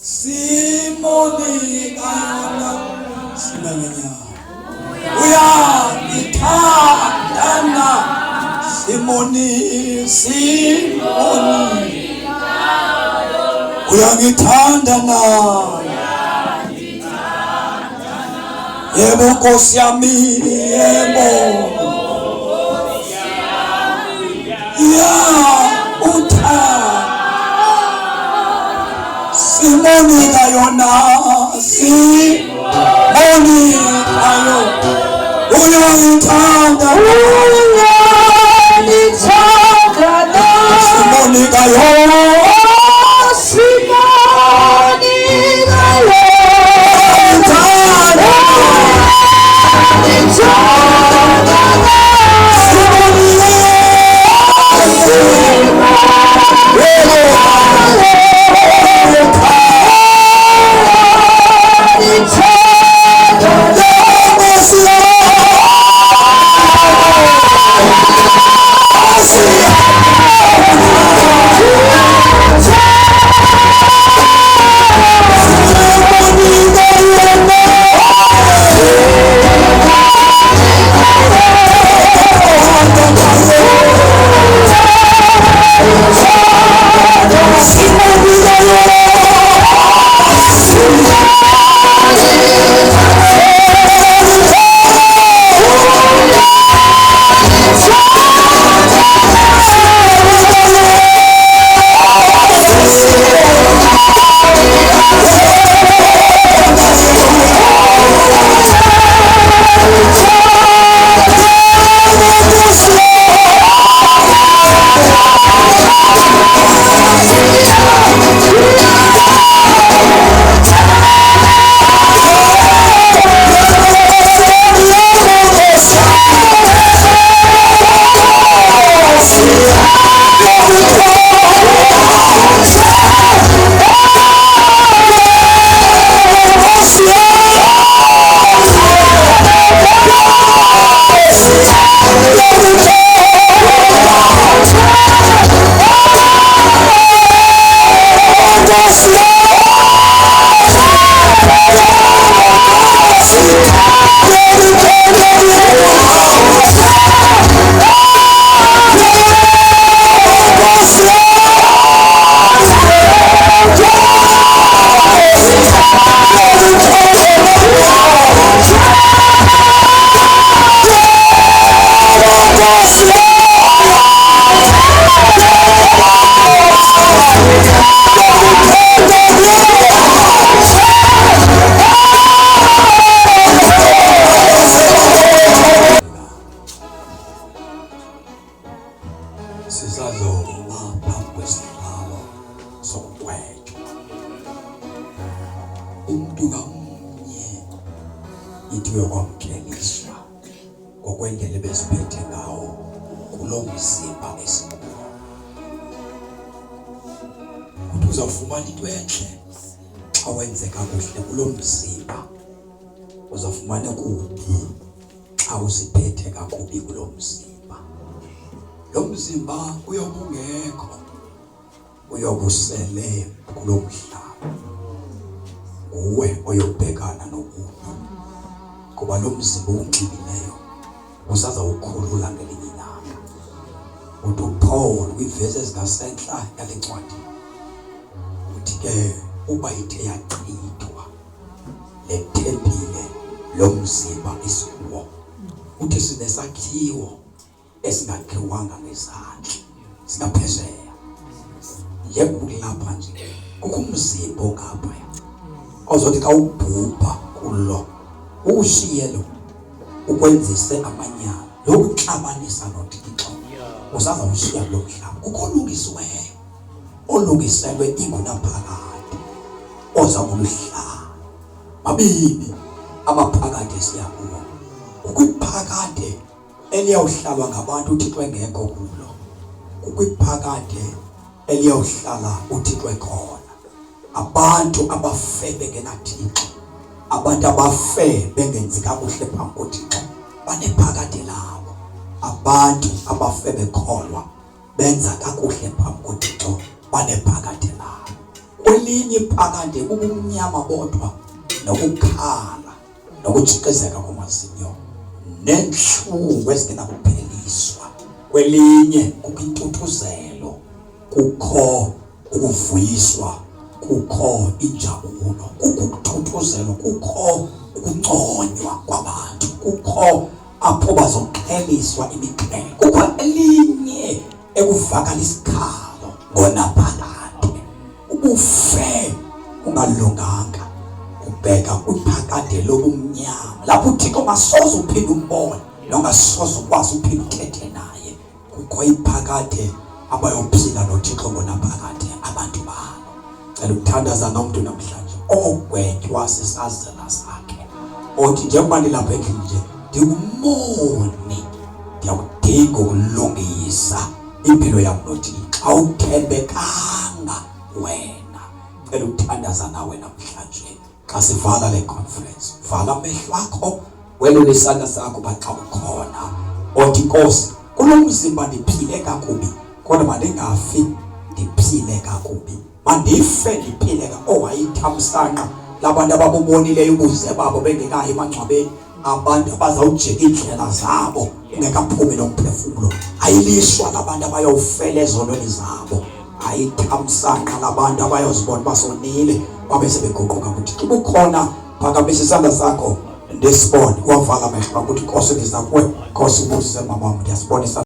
Simonika yona sinangenya uyangithandana Simoni uyangithandana yebo Nkosi yami yebo Simonika yona Simonika yona uyangithandana Simonika yona umuntu ngamunye ithiwe kwamkheliswa ngokwendlela beziphethe ngawo kulo mzimba esikhulu. Uthi uzawufumana into enhle xa wenze kakuhle kulo mzimba, uzawufumana kubi xa usiphethe kakubi kulo mzimba. Lo mzimba uyobungekho, uyobusele kulo mhlaba, uwe oyobhekana nokubi, kuba lo mzimba unxibileyo usaza ukhulula ngelinye ilanga. Uthi uPaul kwivesi ezingasentla yale ncwadi uthi ke uba ithe yachithwa le tempile lo mzimba isikuwo, uthi sinesakhiwo esingakhiwanga ngezandla singaphesheya. Yekulapha nje kukho umzimba ongapha ozothi xa ubhubha kulo ushiye lo ukwenzise amanyala lokuxabanisa noThixo, usaza ushiya lo mhlaba. Kukho olungisiweyo olungiselwe ingunaphakade oza kumhlaba. Mabini amaphakade siyakuwo, ukwiphakade eliyawuhlalwa ngabantu uThixo engekho kulo, ukwiphakade eliyawuhlala uThixo ekhona. Abantu abafe bengenaThixo, abantu abafe bengenzi kakuhle phambi koThixo banephakade labo. Abantu abafe bekholwa benza kakuhle phambi koThixo banephakade labo. kwelinye iphakade ubumnyama bodwa nokukhala nokujikezeka kwamazinyo nenhlungu ezingenakupheliswa. Kwelinye kukho intuthuzelo, kukho ukuvuyiswa, kukho injabulo, kukho ukuthuthuzelo, kukho ukunconywa kwabantu, kukho apho bazoqheliswa imiqhele, kukho elinye ekuvakala isikhalo ngonaphakade. Ubufe ungalunganga ubheka kwiphakade lobumnyama lapho uThixo ungasoze uphinde umbone nongasoze ukwazi uphinde uthethe naye. Kukho iphakade abayophila noThixo ngonaphakade abantu balo. Cela ukuthandaza nomuntu namhlanje ogwetywa sisazela sakhe, othi njengoba nilapha endlini nje ndikumoni, ndiyakudinga ukulungisa impilo yami noThixo, awuthembekanga wena. Cela ukuthandaza nawe namhlanje xa sivala le conference. Vala amehlo akho, welule isandla sakho baxa ukhona, othi Nkosi, kulo mzimba ndiphile kakubi kodwa mandingafi ndiphile kakubi, mandife ndiphile owayithamsanqa labantu ababubonileyo ubuze babo bengekayi emangcwabeni, abantu abazawujika indlela zabo ungekaphumi nomphefumulo, ayilishwa labantu abayofela ezonweni zabo, ayithamsanqa labantu abayozibona basonile babe sebeguquka kuThixo. Ubukhona phakamisa isandla sakho ndisibone, wavala amehlo ukuthi Nkosi ndiza kuwe, Nkosi ubusise mama wami, ndiyasibonisa